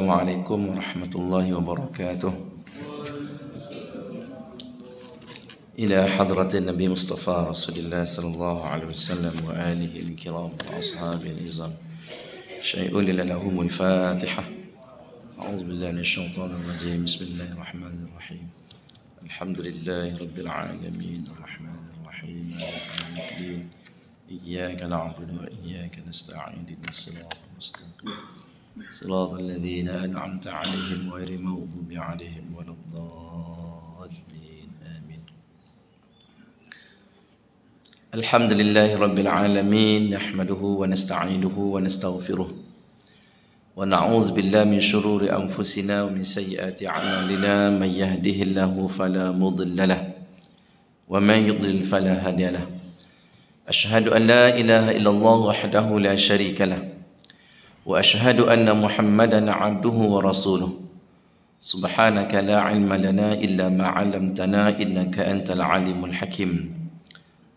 Assalamualaikum warahmatullahi wabarakatuh. Ila hadratin Nabi Mustafa Rasulullah sallallahu alaihi wasallam wa alihi al-kiram wa ashabihi al-izam. Syai'un lahumul Fatihah. A'udzu billahi minasyaitonir rajim. Bismillahirrahmanirrahim. Alhamdulillahi rabbil alamin arrahmanir rahim maliki yaumiddin. Iyyaka na'budu wa iyyaka nasta'in ihdinas siratal mustaqim. صراط الذين أنعمت عليهم غير المغضوب عليهم ولا الضالين آمين. الحمد لله رب العالمين نحمده ونستعينه ونستغفره ونعوذ بالله من شرور أنفسنا ومن سيئات أعمالنا من يهده الله فلا مضل له ومن يضلل فلا هادي له. أشهد أن لا إله إلا الله وحده لا شريك له وأشهد أن محمدا عبده ورسوله. سبحانك لا علم لنا إلا ما علمتنا إنك أنت العليم الحكيم.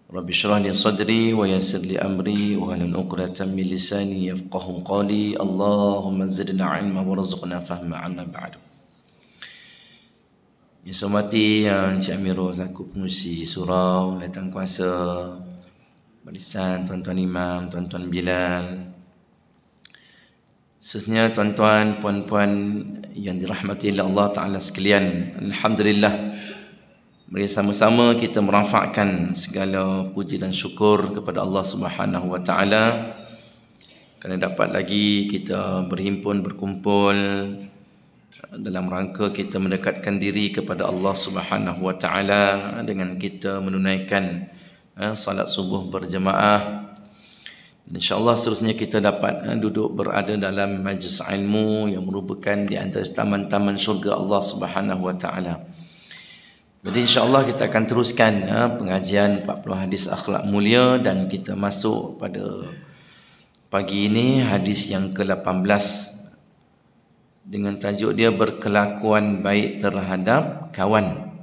رب اشرح لي صدري ويسر لي أمري واحلل عقدة من لساني يفقهوا قولي. اللهم زدنا علما وارزقنا فهما. أما بعد. Yang saya hormati Encik Amirul selaku pengurusi surau, Latan Kuasa, barisan tuan-tuan imam, tuan-tuan Bilal, khususnya tuan-tuan, puan-puan yang dirahmati oleh Allah Ta'ala sekalian. Alhamdulillah, mari sama-sama kita merafakkan segala puji dan syukur kepada Allah Subhanahu Wa Ta'ala kerana dapat lagi kita berhimpun, berkumpul dalam rangka kita mendekatkan diri kepada Allah Subhanahu Wa Ta'ala dengan kita menunaikan salat subuh berjemaah. InsyaAllah seterusnya kita dapat duduk berada dalam majlis ilmu yang merupakan di antara taman-taman syurga Allah Subhanahu Wa Ta'ala. Jadi insyaAllah kita akan teruskan pengajian 40 hadis akhlak mulia dan kita masuk pada pagi ini hadis yang ke-18 dengan tajuk dia berkelakuan baik terhadap kawan.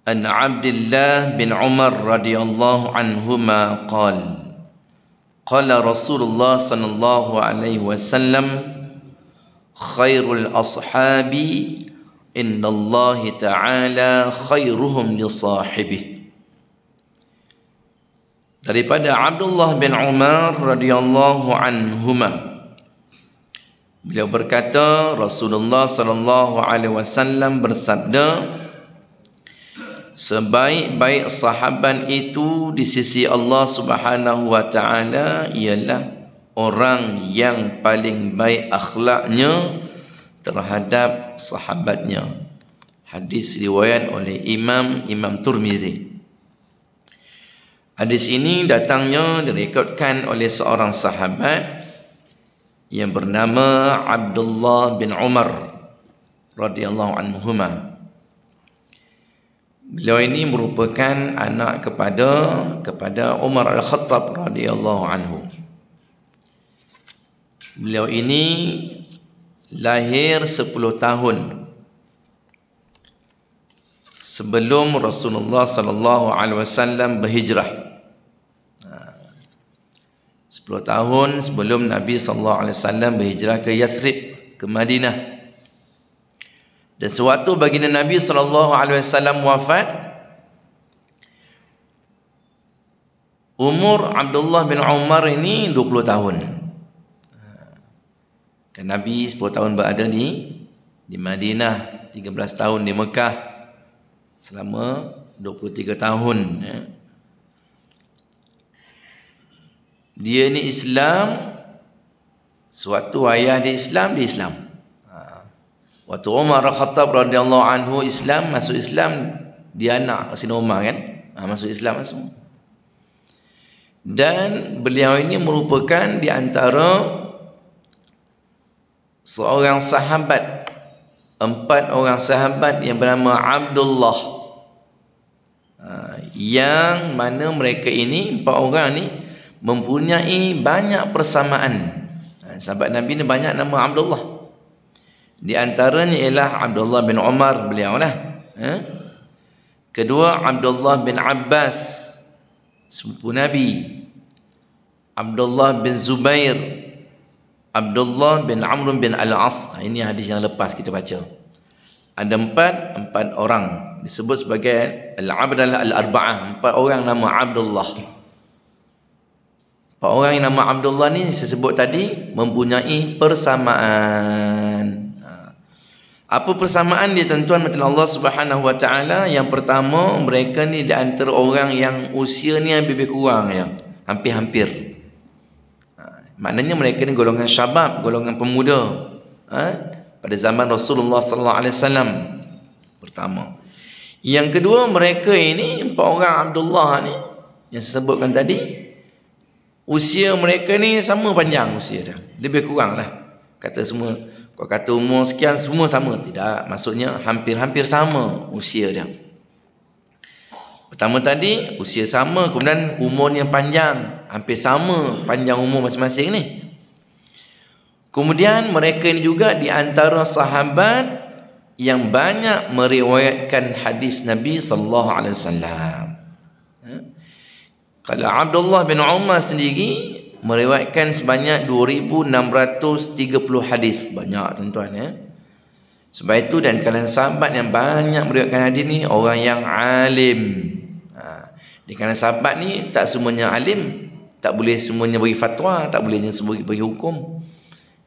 An Abdullah bin Umar radhiyallahu anhuma qala Rasulullah sallallahu alaihi wasallam khairul ashabi innallahi ta'ala khairuhum li sahibihi. Daripada Abdullah bin Umar radhiyallahu anhuma, beliau berkata Rasulullah sallallahu alaihi wasallam bersabda, sebaik-baik sahabat itu di sisi Allah Subhanahu Wa Ta'ala ialah orang yang paling baik akhlaknya terhadap sahabatnya. Hadis riwayat oleh Imam Tirmizi. Hadis ini datangnya direkodkan oleh seorang sahabat yang bernama Abdullah bin Umar radhiyallahu anhuma. Beliau ini merupakan anak kepada Umar Al-Khattab radhiyallahu anhu. Beliau ini lahir 10 tahun sebelum Rasulullah sallallahu alaihi wasallam berhijrah. 10 tahun sebelum Nabi sallallahu alaihi wasallam berhijrah ke Yathrib, ke Madinah. Dan sewaktu baginda Nabi sallallahu alaihi wasallam wafat, umur Abdullah bin Umar ini 20 tahun. Kan Nabi 10 tahun berada di Madinah, 13 tahun di Mekah, selama 23 tahun. Dia ni Islam, sewaktu ayah dia Islam. Waktu Umar Al-Khattab radhiyallahu anhu masuk Islam, dia anak Sayyidina Umar kan, masuk Islam langsung. Dan beliau ini merupakan di antara seorang sahabat, 4 orang sahabat yang bernama Abdullah, yang mana mereka ini 4 orang ni mempunyai banyak persamaan. Sahabat Nabi ni banyak nama Abdullah. Di antaranya ialah Abdullah bin Umar, beliau lah. Kedua Abdullah bin Abbas, sepupu Nabi. Abdullah bin Zubair, Abdullah bin Amr bin Al-As. Ini hadis yang lepas kita baca. Ada empat orang disebut sebagai Al-Abdalah Al-Arba'ah. 4 orang nama Abdullah. 4 orang yang nama Abdullah ni saya sebut tadi mempunyai persamaan. Apa persamaan dia tuan-tuan mata Allah Subhanahu Wa Taala? Yang pertama, mereka ni di antara orang yang usia ni lebih kurang ya, hampir-hampir. Maknanya mereka ni golongan syabab, golongan pemuda. Pada zaman Rasulullah sallallahu alaihi wasallam. Pertama. Yang kedua, mereka ini 4 orang Abdullah ni yang saya sebutkan tadi, usia mereka ni sama panjang usia dia. Lebih kurang lah. Kata semua, kalau kata umur sekian semua sama. Tidak, maksudnya hampir-hampir sama usia dia. Pertama tadi usia sama, kemudian umurnya panjang, hampir sama panjang umur masing-masing ni. Kemudian mereka ini juga di antara sahabat yang banyak meriwayatkan hadis Nabi sallallahu alaihi wasallam. Kalau Abdullah bin Umar sendiri meriwayatkan sebanyak 2630 hadis. Banyak tuan-tuan ya. Sebab itu dan kalangan sahabat yang banyak meriwayatkan hadis ni orang yang alim. Di kalangan sahabat ni tak semuanya alim, tak boleh semuanya bagi fatwa, tak boleh semuanya bagi hukum.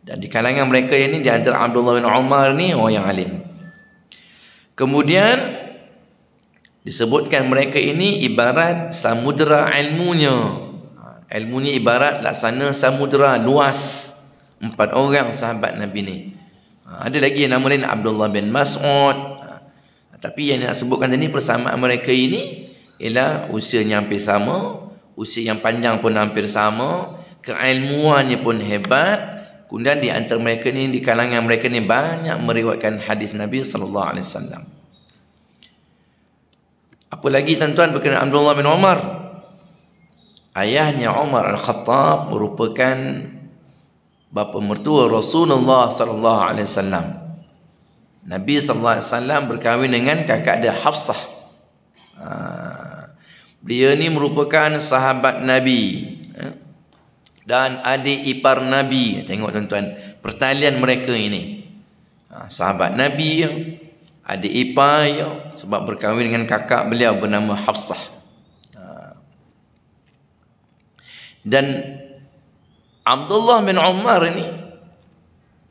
Dan di kalangan mereka ini di antara Abdullah bin Umar ni orang yang alim. Kemudian disebutkan mereka ini ibarat samudera ilmunya. Ilmunya ibarat laksana samudera luas. 4 orang sahabat Nabi ni. Ada lagi yang nama lain Abdullah bin Mas'ud. Tapi yang nak sebutkan tadi persamaan mereka ini ialah usianya hampir sama, usia yang panjang pun hampir sama, keilmuannya pun hebat. Kemudian di antara mereka ni, di kalangan mereka ni banyak meriwayatkan hadis Nabi sallallahu alaihi wasallam. Apa lagi tuan-tuan berkenaan Abdullah bin Umar? Ayahnya Umar Al-Khattab merupakan bapa mertua Rasulullah sallallahu alaihi wasallam. Nabi sallallahu alaihi wasallam berkahwin dengan kakak dia Hafsah. Dia ni merupakan sahabat Nabi dan adik ipar Nabi. Tengok tuan-tuan pertalian mereka ini. Sahabat Nabi, adik ipar sebab berkahwin dengan kakak beliau bernama Hafsah. Dan Abdullah bin Umar ini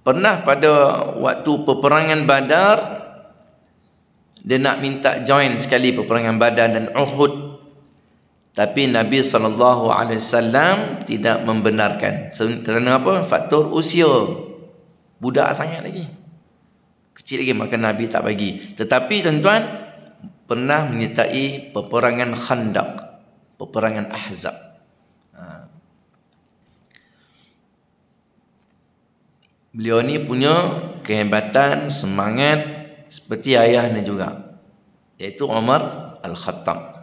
pernah pada waktu peperangan Badar, dia nak minta join sekali peperangan Badar dan Uhud. Tapi Nabi SAW tidak membenarkan. Kerana apa? Faktor usia. Budak sangat lagi. Kecil lagi, maka Nabi tak bagi. Tetapi tuan-tuan pernah menyertai peperangan Khandaq, peperangan Ahzab. Beliau ni punya kehebatan, semangat seperti ayahnya juga, iaitu Umar Al-Khattab.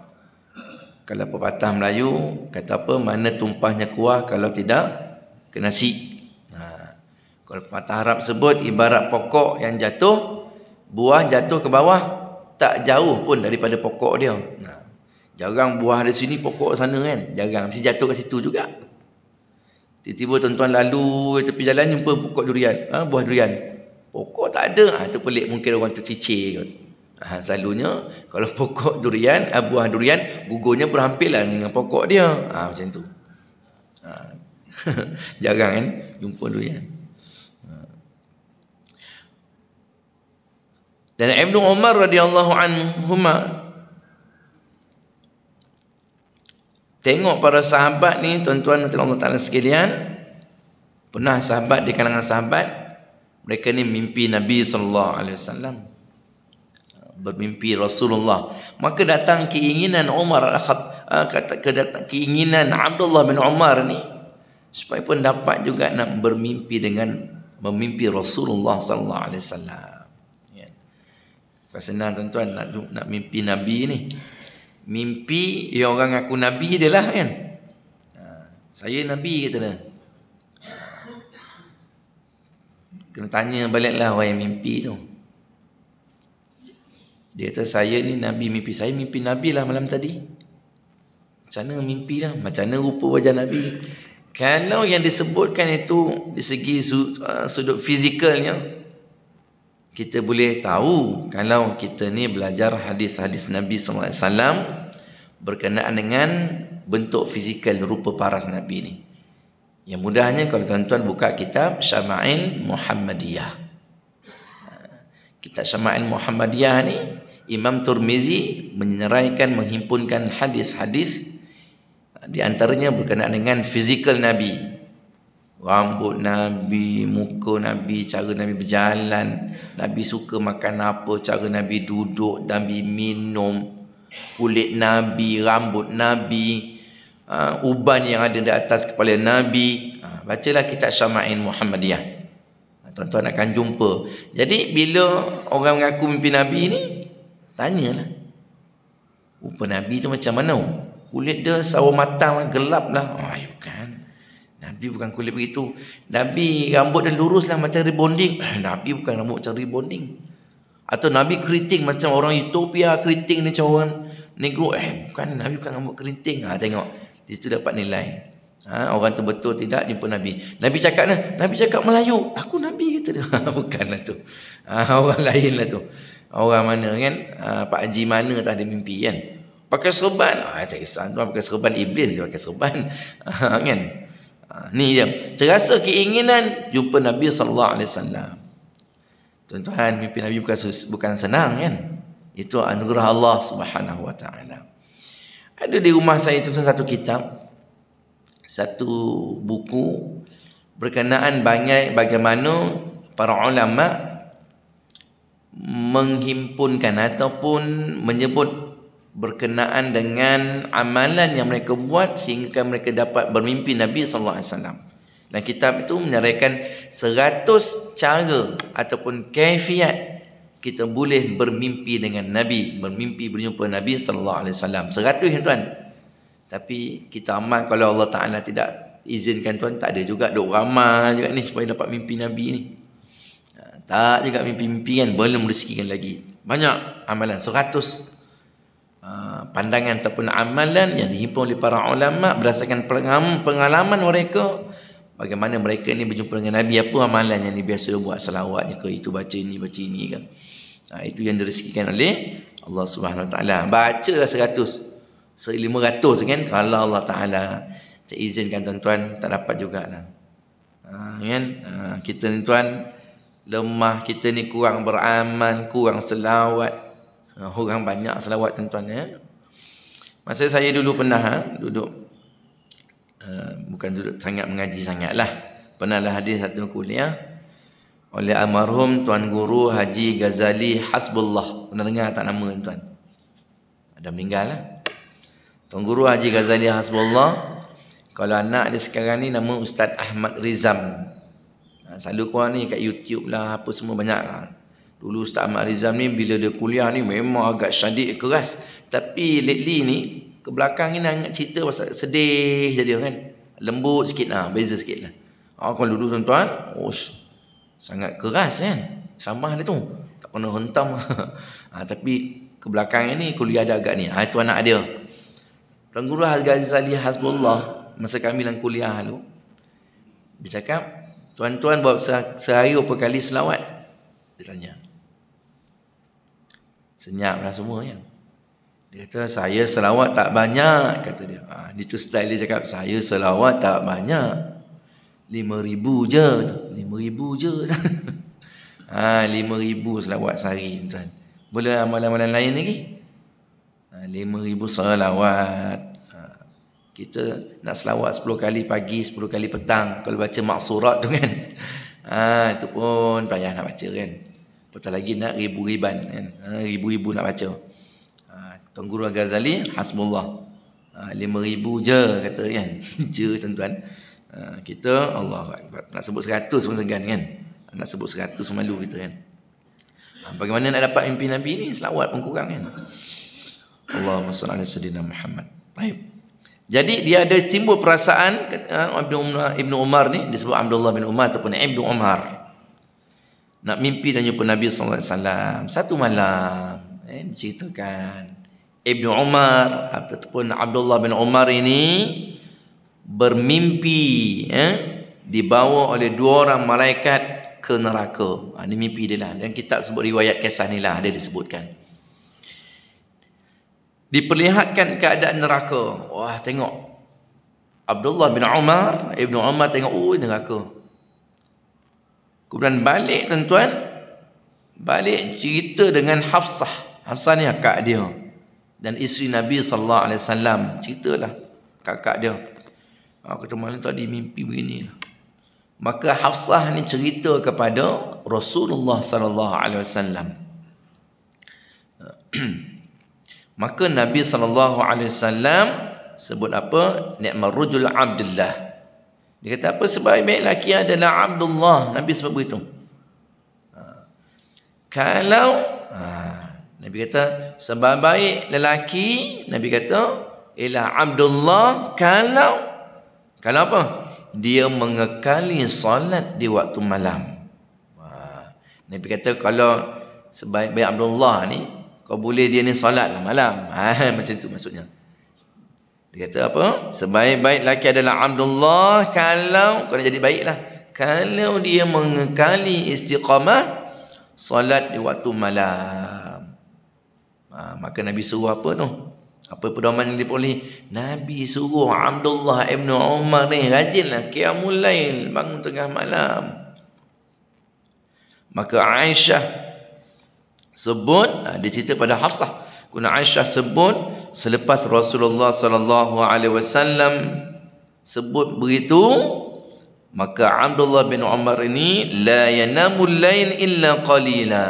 Kalau pepatah Melayu kata apa, mana tumpahnya kuah kalau tidak ke nasi. Kalau pepatah Arab sebut ibarat pokok yang jatuh, buah jatuh ke bawah tak jauh pun daripada pokok dia. Jarang buah ada sini pokok sana kan, jarang, mesti jatuh kat situ juga. Tiba-tiba tuan-tuan lalu tepi jalan jumpa pokok durian, buah durian. Pokok tak ada, tu pelik, mungkin orang tercicir kot. Selalunya kalau pokok durian, buah durian, gugurnya berhampirlah dengan pokok dia. Macam tu. Jarang kan jumpa durian. Dan Ibnu Umar radhiyallahu anhuma tengok para sahabat ni tuan-tuan Allah Taala sekalian, pernah sahabat di kalangan sahabat mereka ni mimpi Nabi sallallahu alaihi wasallam, bermimpi Rasulullah. Maka datang keinginan Umar keinginan Abdullah bin Umar ni supaya pun dapat juga nak bermimpi dengan memimpi Rasulullah sallallahu alaihi wasallam. Ya. Senang tuan-tuan nak mimpi Nabi ni. Mimpi yang orang ngaku Nabi dia lah kan. Saya Nabi kata dia. Kena tanya baliklah orang yang mimpi tu. Dia kata saya ni Nabi, mimpi saya mimpi Nabi lah malam tadi. Macam mana mimpi lah, macam mana rupa wajah Nabi. Kalau yang disebutkan itu di segi sudut fizikalnya, kita boleh tahu kalau kita ni belajar hadis-hadis Nabi sallallahu alaihi wasallam berkenaan dengan bentuk fizikal rupa paras Nabi ni. Yang mudahnya kalau tuan-tuan buka kitab Syama'il Muhammadiyah. Kitab Syama'il Muhammadiyah ni Imam Tirmizi menyeraikan, menghimpunkan hadis-hadis, di antaranya berkenaan dengan fizikal Nabi. Rambut Nabi, muka Nabi, cara Nabi berjalan, Nabi suka makan apa, cara Nabi duduk, Nabi minum, kulit Nabi, rambut Nabi, uban yang ada di atas kepala Nabi. Bacalah kitab Syama'il Muhammadiyah. Tuan-tuan akan jumpa. Jadi bila orang mengaku mimpi Nabi ni, tanyalah, rupa Nabi tu macam mana? Kulit dia sawo matang, gelap lah. Bukan. Nabi bukan kulit begitu. Nabi rambut dia lurus lah macam rebonding. Nabi bukan rambut macam rebonding. Atau Nabi keriting macam orang Ethiopia keriting ni, macam orang Negro. Bukan, Nabi bukan rambut keriting. Tengok, di situ dapat nilai. Orang tu betul tidak jumpa Nabi. Nabi cakap Nabi cakap Melayu. Aku Nabi kata dia. Bukanlah tu. Orang lain lah tu. Orang mana kan? Pak Haji mana tak ada mimpi kan? Pakai serban. Tak kisah. Tuan pakai serban, iblis dia pakai serban. Kan? Ni dia. Terasa keinginan jumpa Nabi SAW. Tuan-tuan, mimpi Nabi bukan senang kan? Itu anugerah Allah Subhanahu Wa Taala. Ada di rumah saya itu satu kitab, satu buku berkenaan bagaimana para ulama menghimpunkan ataupun menyebut berkenaan dengan amalan yang mereka buat sehingga mereka dapat bermimpi Nabi sallallahu alaihi wasallam. Dan kitab itu menyerahkan 100 cara ataupun kaifiat kita boleh bermimpi dengan Nabi, bermimpi berjumpa Nabi sallallahu alaihi wasallam. 100 tuan. Tapi kita amal kalau Allah Taala tidak izinkan tuan, tak ada juga duk ramal juga ni supaya dapat mimpi Nabi ni. Tak juga mimpi-mimpi kan, belum rezekikan lagi. Banyak amalan 100 pandangan ataupun amalan yang dihimpun oleh para ulama berdasarkan pengalaman mereka, bagaimana mereka ni berjumpa dengan Nabi, apa amalan yang biasa buat, selawatnya ke, itu baca ini kan. Itu yang direzekikan oleh Allah Subhanahu Wa Taala. Bacalah 100, 500 kan, kalau Allah Taala tak izinkan tuan-tuan tak dapat jugalah. Kan? Kita ni tuan lemah, kita ni kurang beramal, kurang selawat. Orang banyak selawat tuan-tuan ya. Masa saya dulu pernah duduk, bukan duduk sangat mengaji sangatlah, pernahlah hadir satu kuliah oleh almarhum Tuan Guru Haji Ghazali Hasbullah. Pernah dengar tak nama tuan? Ada meninggal lah. Tuan Guru Haji Ghazali Hasbullah, kalau anak dia sekarang ni nama Ustaz Ahmad Rizam. Selalu korang ni kat YouTube lah, apa semua banyak. Dulu Ustaz Ahmad Rizam ni bila dia kuliah ni memang agak syadid, keras. Tapi lately ni ke belakang ni nak cerita pasal sedih je dia kan. Lembut sikit lah, beza sikit lah. Kalau dulu tuan-tuan, sangat keras kan. Samah dia tu, tak pernah hentam. Tapi ke belakang ni kuliah dia agak ni. Itu anak dia. Tuan Guru Ghazali Hasbullah, masa kami dalam kuliah dulu, dia cakap, tuan-tuan buat sehari berapa kali selawat? Dia tanya. Senyap lah semua kan. Dia kata, saya selawat tak banyak, kata dia. Itu style dia cakap, saya selawat tak banyak. 5,000 je. 5,000 je. 5,000 selawat sehari tuan. Boleh amalan-amalan lain lagi? 5,000 selawat. Kita nak selawat 10 kali pagi, 10 kali petang. Kalau baca maksurat tu kan. Itu pun payah nak baca kan. Apatah lagi nak ribu-riban kan. Ribu-ribu nak baca. Tuan Guru Ghazali Hasbullah, 5,000 je kata kan. Je tuan-tuan. Kita Allah nak sebut 100 pun segan kan. Nak sebut 100 pun malu kita kan. Bagaimana nak dapat mimpi Nabi ni? Selawat pun kurang kan. Allahumma salli ala sayyidina Muhammad. Baik. Jadi dia ada timbul perasaan Ibnu Umar ni, disebut Abdullah bin Umar ataupun Ibnu Umar, nak mimpi dan jumpa Nabi sallallahu alaihi wasallam. Satu malam diceritakan Ibnu Umar ataupun Abdullah bin Umar ini bermimpi, dibawa oleh 2 orang malaikat ke neraka. Ini mimpi dia lah. Dan kitab sebut riwayat kisah ni lah, ada disebutkan. Diperlihatkan keadaan neraka. Wah, tengok. Abdullah bin Umar, Ibnu Umar tengok, neraka. Kemudian balik tuan-tuan, balik cerita dengan Hafsah. Hafsah ni kakak dia. Dan isteri Nabi SAW. Ceritalah kakak dia. Kata malam tadi mimpi begini. Maka Hafsah ni cerita kepada Rasulullah SAW. Maka Nabi SAW sebut apa? Ni'mar rajul Abdullah. Dia kata apa? Sebaik-baik lelaki adalah Abdullah. Nabi sebut begitu. Kalau Nabi kata sebaik-baik lelaki, Nabi kata ialah Abdullah kalau apa? Dia mengekali solat di waktu malam. Nabi kata kalau sebaik-baik Abdullah ni, kau boleh dia ni solat lah malam. Macam tu maksudnya. Dia kata apa? Sebaik-baik lelaki adalah Abdullah kalau, kau nak jadi baiklah, kalau dia mengekali istiqamah solat di waktu malam. Maka Nabi suruh apa tu? Apa pedoman yang diperoleh? Nabi suruh Abdullah ibn Umar ni rajinlah qiyamul lail, bangun tengah malam. Maka Aisyah sebut, dia cerita pada Hafsah. Kuna Aisyah sebut selepas Rasulullah SAW sebut begitu, maka Abdullah bin Umar ini la yanamul lail illa qalila.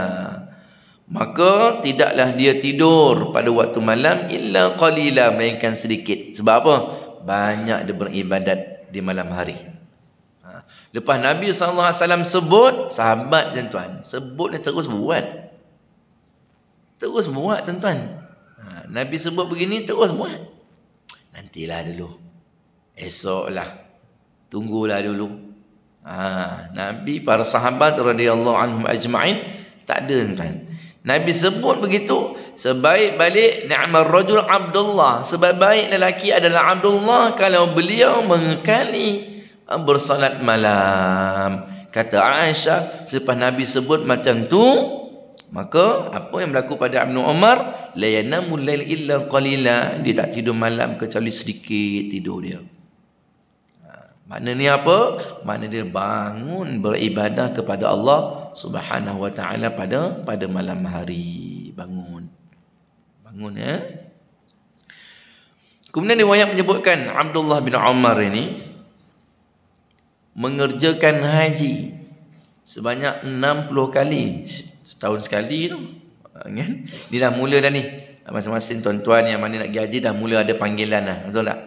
Maka tidaklah dia tidur pada waktu malam illa qalila, melainkan sedikit. Sebab apa? Banyak dia beribadat di malam hari. Lepas Nabi SAW sebut, sahabat tuan-tuan sebut dia terus buat. Terus buat tuan-tuan. Nabi sebut begini, terus buat. Nantilah dulu, esoklah, tunggulah dulu. Nabi, para sahabat radhiyallahu anhum ajma'in, tak ada tuan-tuan. Nabi sebut begitu, sebaik-baik ni'mar rajul Abdullah, sebaik-baik lelaki adalah Abdullah kalau beliau mengekali bersolat malam. Kata Aisyah, selepas Nabi sebut macam tu, maka apa yang berlaku pada Ibnu Umar? La yanamul lail illa qalila, dia tak tidur malam kecuali sedikit tidur dia. Maknanya apa? Maknanya dia bangun beribadah kepada Allah Subhanahu wa taala pada malam hari. Bangun ya. Kemudian riwayat menyebutkan Abdullah bin Umar ini mengerjakan haji sebanyak 60 kali setahun sekali tu. Kan? Dia dah mula dah ni. Masing-masing tuan-tuan yang mana nak pergi haji dah mula ada panggilan dah. Betul tak?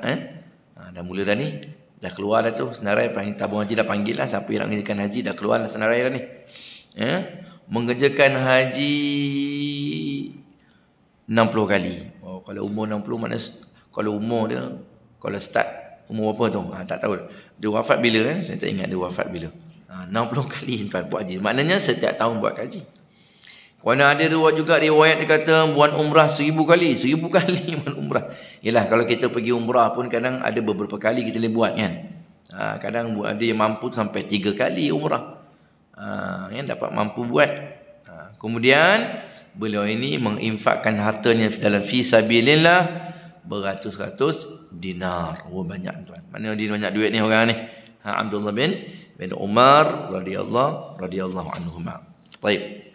Dah mula dah ni. Dah keluar dah tu senarai tabung haji, dah panggil lah siapa yang nak mengerjakan haji, dah keluar dah senarai dah ni. Mengerjakan haji 60 kali. Kalau umur 60 mana, kalau umur dia, kalau start umur apa tu? Tak tahu. Dia wafat bila Saya tak ingat dia wafat bila. 60 kali tuan buat haji. Maknanya setiap tahun buat haji. Kerana ada riwayat dia kata buat umrah 1000 kali. 1000 kali buat umrah. Yalah, kalau kita pergi umrah pun kadang ada beberapa kali kita boleh buat kan. Kadang ada yang mampu sampai 3 kali umrah. Yang dapat mampu buat. Kemudian beliau ini menginfakkan hartanya dalam fi sabilillah beratus-ratus dinar. Banyak tuan. Mana dia banyak duit ni orang ni. Abdullah bin Umar radhiyallahu anhuma. Baik.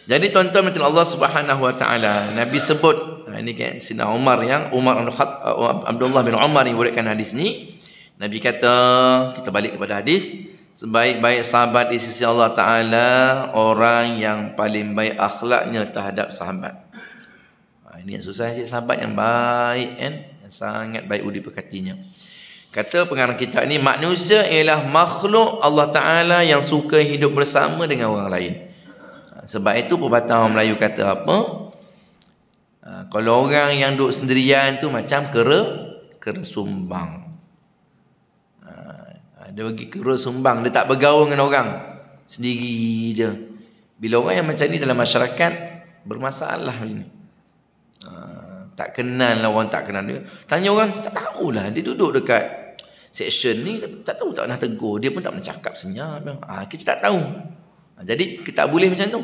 Jadi tuan-tuan macam Allah Subhanahu wa taala, Nabi sebut, ini kan Sayyidina Umar yang Abdullah bin Umar yang meriwayatkan hadis ni. Nabi kata, kita balik kepada hadis, sebaik-baik sahabat di sisi Allah taala orang yang paling baik akhlaknya terhadap sahabat. Ini yang susah cik, sahabat yang baik kan, yang sangat baik budi pekertinya. Kata pengarang kita ini, manusia ialah makhluk Allah taala yang suka hidup bersama dengan orang lain. Sebab itu pepatah orang Melayu kata apa? Kalau orang yang duduk sendirian tu macam kera sumbang. Dia bagi kera sumbang, dia tak bergaul dengan orang, sendiri je. Bila orang yang macam ni dalam masyarakat bermasalah ni. Tak kenal lah orang, tak kenal dia. Tanya orang, tak tahulah, dia duduk dekat section ni tak tahu, tak pernah tegur, dia pun tak pernah cakap senyap. Kita tak tahu. Jadi kita tak boleh macam tu.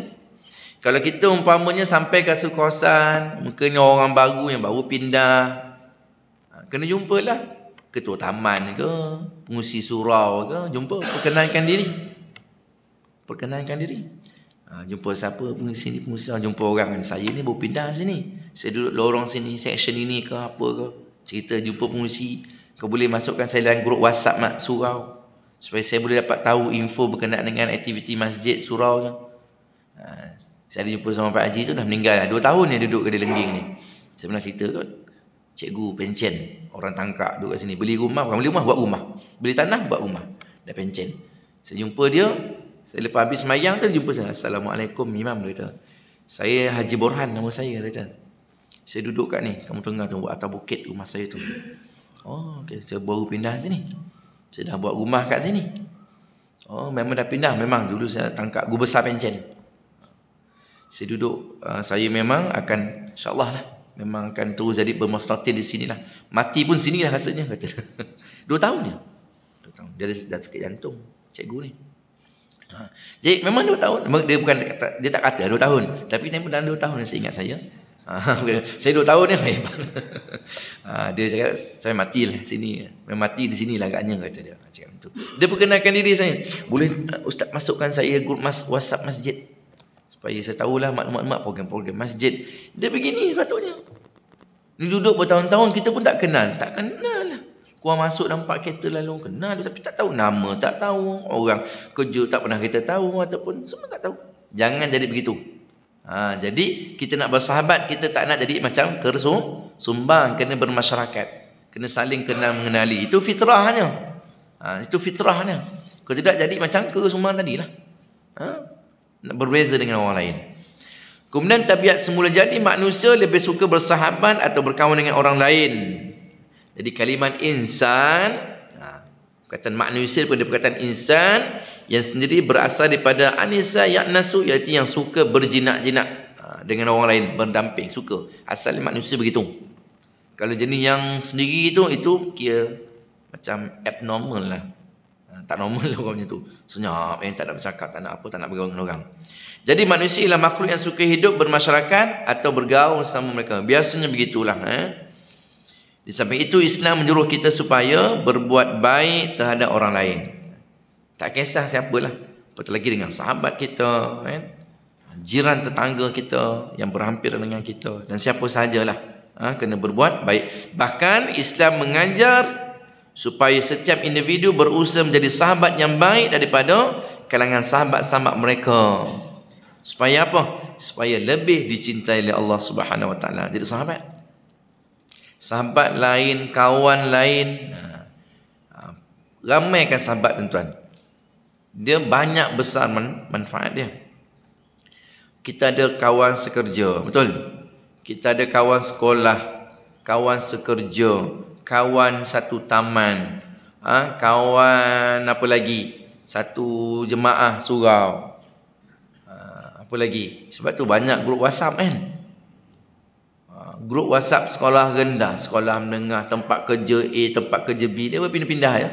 Kalau kita umpamanya sampai ke satu kawasan, mungkin orang baru yang baru pindah, kena jumpalah ketua taman ke, pengurusi surau ke, jumpa, perkenalkan diri. Jumpa siapa, pengurusi ni, jumpa orang ni, saya ni baru pindah sini, saya duduk lorong sini, section ini ke apa ke, cerita, jumpa pengurusi. Kau boleh masukkan saya dalam grup WhatsApp surau, supaya saya boleh dapat tahu info berkenaan dengan aktiviti masjid surau ke. Saya ada jumpa sama Pak Haji tu, dah meninggal dah 2 tahun dia duduk kedai lengging ni. Saya pernah cerita kot, cikgu pencen, orang tangkap duduk kat sini, beli rumah, bukan beli rumah, buat rumah, beli tanah, buat rumah, dah pencen. Saya jumpa dia, saya lepas habis semayang tu, dia jumpa saya, Assalamualaikum Imam, dia kata, saya Haji Borhan nama saya, dia kata, saya duduk kat ni, kamu tengah tu, buat atas bukit rumah saya tu. Oh, okay. Saya baru pindah sini, saya dah buat rumah kat sini. Oh, memang dah pindah, memang dulu saya tangkap guru besar pencen. Saya duduk, saya memang akan, insyaAllah lah, memang akan terus jadi bermaslahatin di sini lah. Mati pun sini lah rasanya, kata. 2 tahun dia. 2 tahun. Dia dah sakit jantung, cikgu ni. Jadi memang 2 tahun. Dia bukan dia tak kata 2 tahun. Tapi memang dalam 2 tahun saya ingat saya. Saya 2 tahun ni hebat. Dia cakap, saya matilah sini. Memang mati di sinilah agaknya, kata dia. Cakap itu. Dia perkenalkan diri saya. Boleh Ustaz masukkan saya grup WhatsApp masjid, supaya saya tahulah maklumat-maklumat program-program masjid. Dia begini sepatutnya. Ni duduk bertahun-tahun, kita pun tak kenal. Tak kenal lah. Keluar masuk nampak kereta lalu, kenal. Tapi tak tahu nama, tak tahu. Orang kerja tak pernah kita tahu, ataupun semua tak tahu. Jangan jadi begitu. Jadi kita nak bersahabat, kita tak nak jadi macam sumbang. Kena bermasyarakat, kena saling kenal mengenali. Itu fitrahnya. Itu fitrahnya. Kalau tidak jadi macam sumbang tadilah. Berbeza dengan orang lain. Kemudian tabiat semula jadi manusia lebih suka bersahabat atau berkawan dengan orang lain. Jadi kalimat insan, perkataan manusia daripada perkataan insan, yang sendiri berasal daripada anisa ya'nasu, iaitu yang suka berjinak-jinak dengan orang lain, berdamping, suka. Asal manusia begitu. Kalau jenis yang sendiri itu kira macam abnormal lah. Tak normal lah orang macam tu. Senyap, tak nak bercakap, tak nak apa, tak nak bergaul dengan orang. Jadi manusia ialah makhluk yang suka hidup bermasyarakat atau bergaul sama mereka. Biasanya begitulah. Di samping itu, Islam menyuruh kita supaya berbuat baik terhadap orang lain. Tak kisah siapalah. Apatah lagi dengan sahabat kita, jiran tetangga kita yang berhampiran dengan kita, dan siapa sahajalah. Kena berbuat baik. Bahkan Islam mengajar supaya setiap individu berusaha menjadi sahabat yang baik daripada kalangan sahabat-sahabat mereka. Supaya apa? Supaya lebih dicintai oleh Allah Subhanahu Wa Taala. Jadi sahabat, sahabat lain, kawan lain, ramaikan sahabat tuan-tuan. Dia banyak besar manfaat dia. Kita ada kawan sekerja, betul? Kita ada kawan sekolah, kawan sekerja, kawan satu taman, kawan apa lagi, satu jemaah surau, apa lagi. Sebab tu banyak grup WhatsApp kan. Grup WhatsApp sekolah rendah, sekolah menengah, tempat kerja A, tempat kerja B, dia berpindah-pindah ya.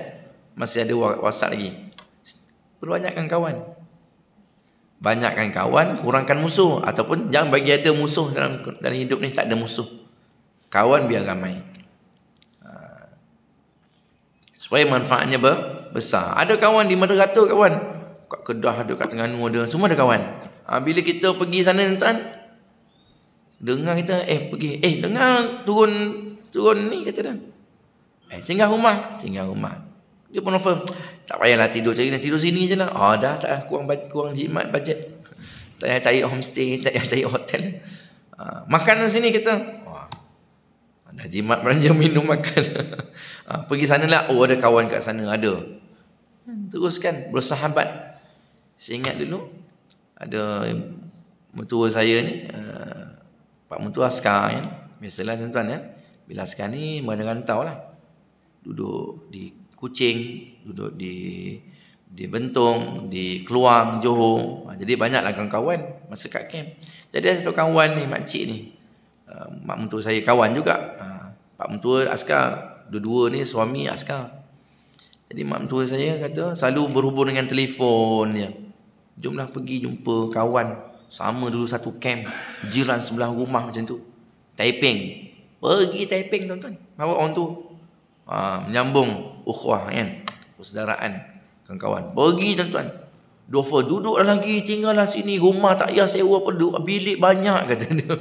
Masih ada WhatsApp lagi. Perbanyakkan kawan. Banyakkan kawan, kurangkan musuh. Ataupun jangan bagi ada musuh dalam hidup ni, tak ada musuh. Kawan biar ramai. Supaya manfaatnya besar. Ada kawan di mana-mana kawan. Kat Kedah ada, kat Terengganu ada, semua ada kawan. Bila kita pergi sana tuan, dengar kita, pergi, dengar turun ni kata dia. Singgah rumah. Dia pun offer, tak payahlah tidur sini je lah. Dah tak, kurang jimat bajet. Tak payah cari homestay, tak payah cari hotel. Makanan sini kita. Dah jimat belanja, minum, makan. Pergi sana lah. Ada kawan kat sana, ada. Teruskan bersahabat. Saya ingat dulu ada mentua saya ni, pak mentua askar kan. Biasalah tuan-tuan kan. Bila askar ni merantau lah. Duduk di Kuching, duduk di Bentong, di Keluang, Johor. Jadi banyaklah kawan-kawan masa kat camp. Jadi ada satu kawan ni, makcik ni, mak mentua saya kawan juga. Pak mentua askar, dua-dua ni suami askar. Jadi mak mentua saya kata selalu berhubung dengan telefon dia. Jomlah pergi jumpa kawan. Sama dulu satu camp. Jiran sebelah rumah macam tu. Taiping. Pergi Taiping tuan-tuan. Bawa orang tu. Menyambung ukhuwah kan. Persaudaraan. Kawan-kawan. Pergi tuan-tuan. Dofa duduk lagi. Tinggallah sini. Rumah tak payah sewa peduk. Bilik banyak kata dia.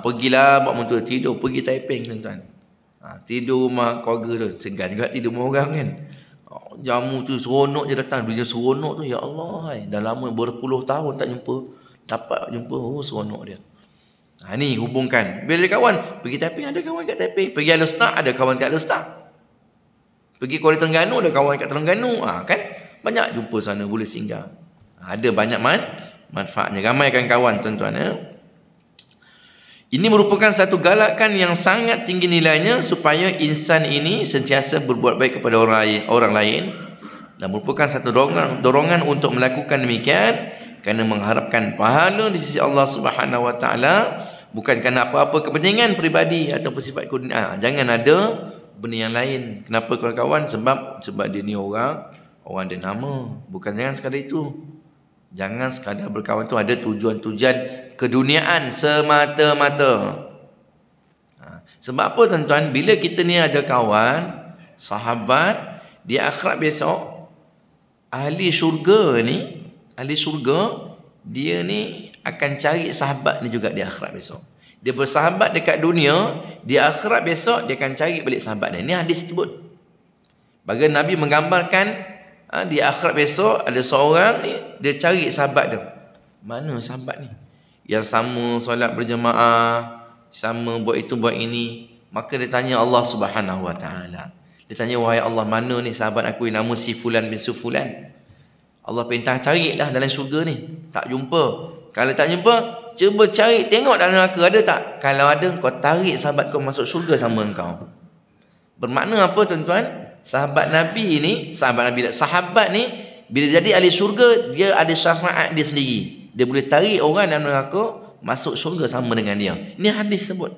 Pergilah mak mentua tidur. Pergi Taiping tuan-tuan. Tidur rumah keluarga tu. Segan juga tidur rumah orang kan. Jamu tu seronok je datang. Bila seronok tu, ya Allah, dah lama berpuluh tahun tak jumpa. Dapat jumpa, seronok dia. Ni hubungkan. Bila ada kawan, pergi Taiping, ada kawan kat Taiping. Pergi Al-Ustaz, ada kawan kat Al-Ustaz. Pergi Kuala Terengganu, ada kawan kat Terengganu. Kan? Banyak jumpa sana, boleh singgah. Ada banyak manfaatnya. Ramaikan kawan tuan-tuan. Ini merupakan satu galakan yang sangat tinggi nilainya supaya insan ini sentiasa berbuat baik kepada orang lain dan merupakan satu dorongan untuk melakukan demikian kerana mengharapkan pahala di sisi Allah Subhanahu wa taala, bukan kerana apa-apa kepentingan peribadi atau sifat dunia. Jangan ada benda yang lain. Kenapa kawan-kawan? Sebab dia ni orang dia nama. Bukan, jangan sekadar itu. Jangan sekadar berkawan tu ada tujuan-tujuan keduniaan semata-mata. Sebab apa tuan-tuan? Bila kita ni ada kawan, sahabat, di akhirat besok, ahli syurga ni, dia ni akan cari sahabat ni juga di akhirat besok. Dia bersahabat dekat dunia, di akhirat besok dia akan cari balik sahabat dia. Ini hadis sebut. Bahagian Nabi menggambarkan di akhirat besok ada seorang ni, dia cari sahabat dia. Mana sahabat ni? Yang sama solat berjemaah, sama buat itu buat ini. Maka dia tanya Allah Subhanahu wa taala. Dia tanya, wahai Allah, mana ni sahabat aku yang nama si fulan bin Sufulan? Allah perintah carilah dalam syurga ni. Tak jumpa. Kalau tak jumpa, cuba cari, tengok dalam neraka ada tak? Kalau ada, kau tarik sahabat kau masuk syurga sama engkau. Bermakna apa tuan-tuan? Sahabat Nabi ni, sahabat ni bila jadi ahli syurga, dia ada syafaat dia sendiri. Dia boleh tarik orang dalam neraka masuk syurga sama dengan dia. Ini hadis sebut.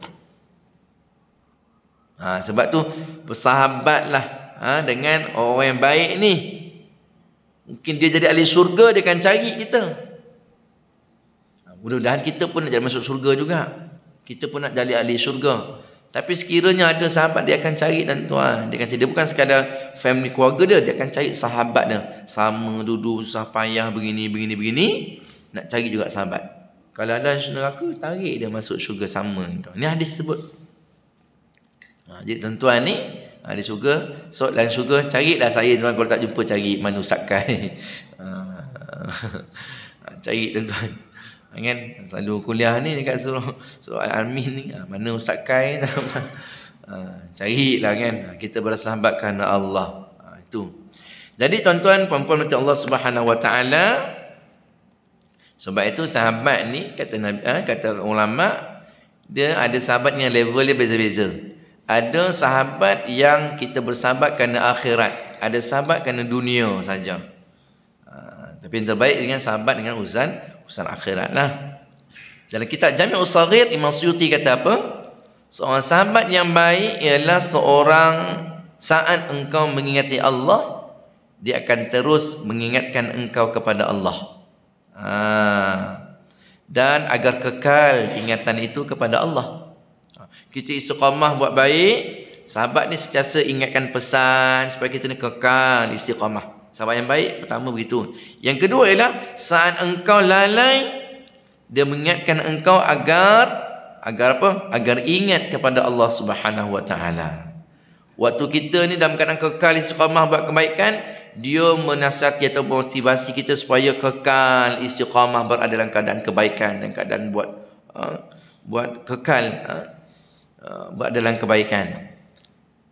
Sebab tu bersahabatlah dengan orang yang baik ni. Mungkin dia jadi ahli syurga, dia akan cari kita. Mudah-mudahan kita pun nak jadi masuk syurga juga. Kita pun nak jadi ahli syurga. Tapi sekiranya ada sahabat, dia akan cari tuan-tuan. Dia akan cari. Dia bukan sekadar family keluarga dia akan cari sahabat dia. Sama duduk susah payah begini. Nak cari juga sahabat. Kalau ada neraka, tarik dia masuk syurga sama. Ini hadis sebut. Jadi tuan-tuan ni di syurga, so dalam syurga carilah saya tuan. Kalau tak jumpa, cari mana Ustaz Kai. Cari tuan-tuan. Kan selalu kuliah ni dekat surah Al-Amin ni, mana Ustaz Kai. Carilah kan, kita bersahabat kerana Allah. Itu. Jadi tuan-tuan puan-puan mati Allah Subhanahu wa taala, sebab itu sahabat ni kata ulama, dia ada sahabat yang level dia beza-beza. Ada sahabat yang kita bersahabat kerana akhirat, ada sahabat kerana dunia saja. Tapi yang terbaik dengan sahabat dengan urusan akhirat lah. Dalam kitab Jami' Shaghir, Imam Suyuti kata apa? Seorang sahabat yang baik ialah seorang saat engkau mengingati Allah, dia akan terus mengingatkan engkau kepada Allah. Dan agar kekal ingatan itu kepada Allah. Kita istiqamah buat baik, sahabat ni sentiasa ingatkan pesan supaya kita ni kekal istiqamah. Sahabat yang baik pertama begitu. Yang kedua ialah saat engkau lalai, dia mengingatkan engkau agar apa? Agar ingat kepada Allah Subhanahu wa taala. Waktu kita ni dalam keadaan kekal istiqamah buat kebaikan, dia menasihati atau motivasi kita supaya kekal istiqamah berada dalam keadaan kebaikan dan keadaan buat kekal berada dalam kebaikan.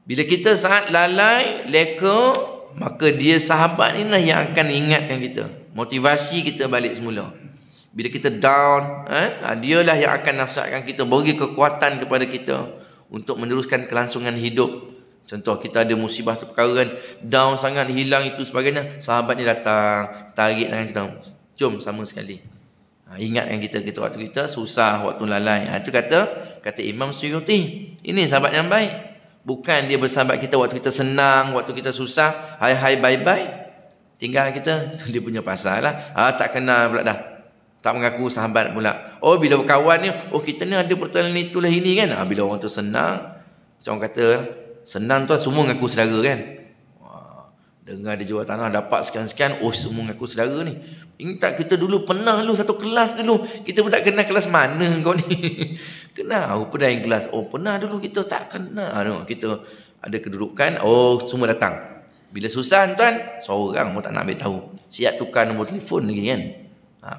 Bila kita saat lalai, leka, maka dia sahabat inilah yang akan ingatkan kita, motivasi kita balik semula. Bila kita down, dialah yang akan nasihatkan kita, bagi kekuatan kepada kita untuk meneruskan kelangsungan hidup. Contoh kita ada musibah tu perkara kan, down sangat, hilang itu sebagainya, sahabat ni datang, tarik tangan kita, jom sama sekali. Ingatkan kita waktu kita susah, waktu lalai. Itu kata Imam Suyuti, ini sahabat yang baik. Bukan dia bersahabat kita waktu kita senang, waktu kita susah, hai bye-bye, tinggal kita. Itu dia punya pasal lah. Tak kenal pula dah. Tak mengaku sahabat pula. Oh, bila berkawan ni, oh kita ni ada pertanyaan itulah ini kan. Bila orang tu senang, macam orang kata, senang tu semua mengaku saudara kan. Dengar dia jual tanah dapat sekian-sekian, oh semua mengaku saudara ni. Ingat tak kita dulu pernah dulu satu kelas dulu. Kita pun tak kenal kelas mana kau ni. Kenal apa dah yang kelas. Oh pernah dulu kita tak kenal. Kita ada kedudukan, oh semua datang. Bila susah tuan, seorang pun tak nak ambil tahu. Siap tukar nombor telefon lagi kan.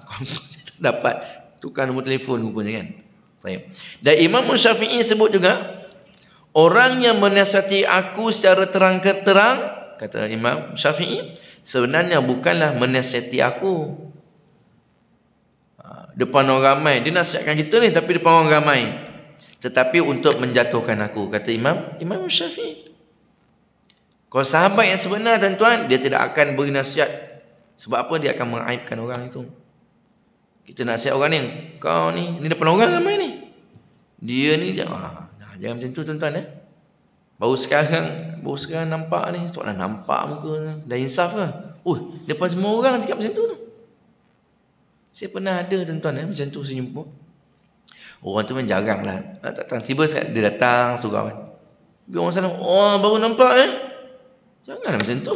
Kau dapat tukar nombor telefon rupanya kan. Dan Imam Syafi'i sebut juga, orang yang menasihati aku secara terang-terang, kata Imam Syafi'i, sebenarnya bukanlah menasihati aku depan orang ramai. Dia nasihatkan kita ni tapi depan orang ramai, tetapi untuk menjatuhkan aku, kata Imam Syafi'i. Kalau sahabat yang sebenar tuan-tuan, dia tidak akan beri nasihat. Sebab apa? Dia akan mengaibkan orang itu. Kita nasihat orang ni, kau ni depan orang ramai ni, dia ni jangan macam tu tuan-tuan. Baru sekarang nampak ni, tak nak nampak muka dah insaf ke? Depan semua orang cakap macam tu. Saya pernah ada tuan-tuan macam tu saya jumpa. Orang tu memang jarang lah. Tiba dia datang surau kan. Biar orang salam, baru nampak janganlah macam tu.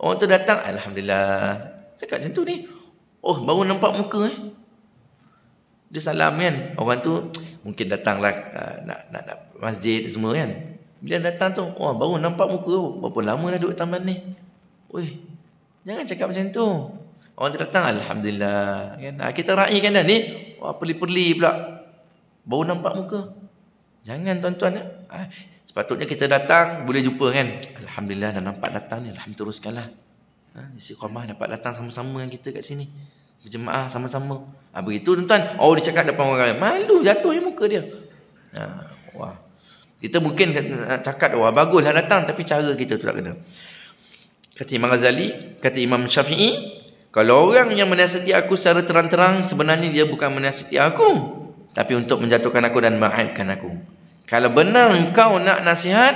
Orang tu datang, alhamdulillah, cakap macam tu ni. Baru nampak muka dia salam kan. Orang tu mungkin datanglah nak masjid semua kan. Bila datang tu, baru nampak muka, berapa lama dah duduk taman ni. Jangan cakap macam tu. Orang tu datang, alhamdulillah kan. Kita raikan dah ni, perli-perli pula, baru nampak muka. Jangan tuan-tuan. Sepatutnya kita datang boleh jumpa kan. Alhamdulillah dah nampak datang ni, alhamdulillah teruskanlah. Istiqamah dapat datang sama-sama dengan kita kat sini, berjemaah sama-sama. Begitu tuan-tuan. Dia cakap depan orang ramai, malu jatuh muka dia. Kita mungkin cakap baguslah datang, tapi cara kita tu tak kena. Kata Imam Ghazali, kata Imam Syafi'i, kalau orang yang menasihati aku secara terang-terang, sebenarnya dia bukan menasihati aku, tapi untuk menjatuhkan aku dan mengaibkan aku. Kalau benar engkau nak nasihat,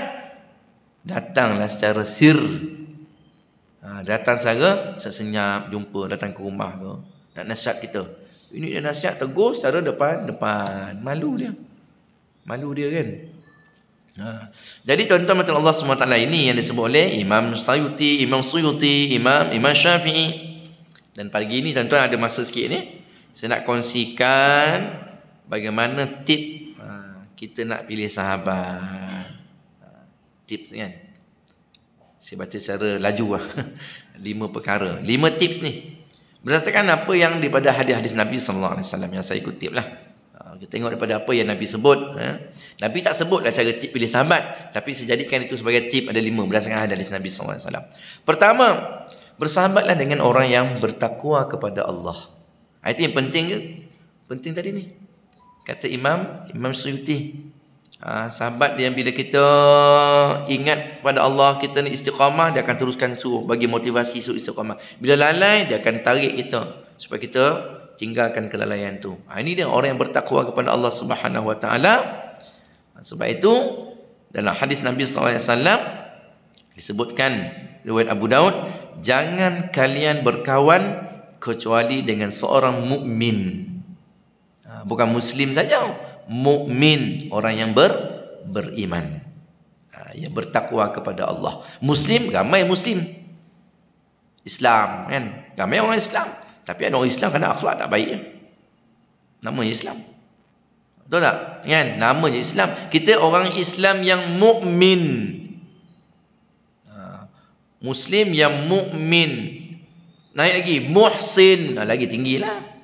datanglah secara sir. Datang secara sesenyap, jumpa, datang ke rumah ke, nak nasihat kita. Ini dia nasihat, tegur secara depan. Malu dia kan. Jadi tuan-tuan mata Allah SWT ini yang disebut oleh Imam Suyuti, Imam Syafi'i. Dan pagi ini tuan-tuan ada masa sikit ni, saya nak kongsikan bagaimana tip kita nak pilih sahabat. Tips kan, saya baca secara laju 5 perkara, 5 tips ni berdasarkan apa yang daripada hadis-hadis Nabi SAW yang saya kutip lah. Kita tengok daripada apa yang Nabi sebut. Nabi tak sebutlah cara tip pilih sahabat, tapi saya jadikan itu sebagai tip. Ada 5 berdasarkan hadis Nabi SAW. Pertama, bersahabatlah dengan orang yang bertakwa kepada Allah. Itu yang penting ke? Penting tadi ni. Kata Imam Suyuti, sahabat yang bila kita ingat pada Allah, kita ni istiqamah, dia akan teruskan suruh, bagi motivasi suruh istiqamah. Bila lalai, dia akan tarik kita supaya kita tinggalkan kelalaian tu. Ini dia orang yang bertakwa kepada Allah Subhanahu Wa Taala. Sebab itu dalam hadis Nabi SAW disebutkan, riwayat Abu Daud, jangan kalian berkawan kecuali dengan seorang mukmin. Bukan muslim saja, mukmin, orang yang beriman, yang bertakwa kepada Allah. Muslim, ramai muslim. Islam kan, ramai orang Islam, tapi ada orang Islam kerana akhlak tak baik, namanya Islam. Betul tak? Kan? Namanya Islam. Kita orang Islam yang mukmin. Muslim yang mukmin. Naik lagi, muhsin, lagi tinggilah.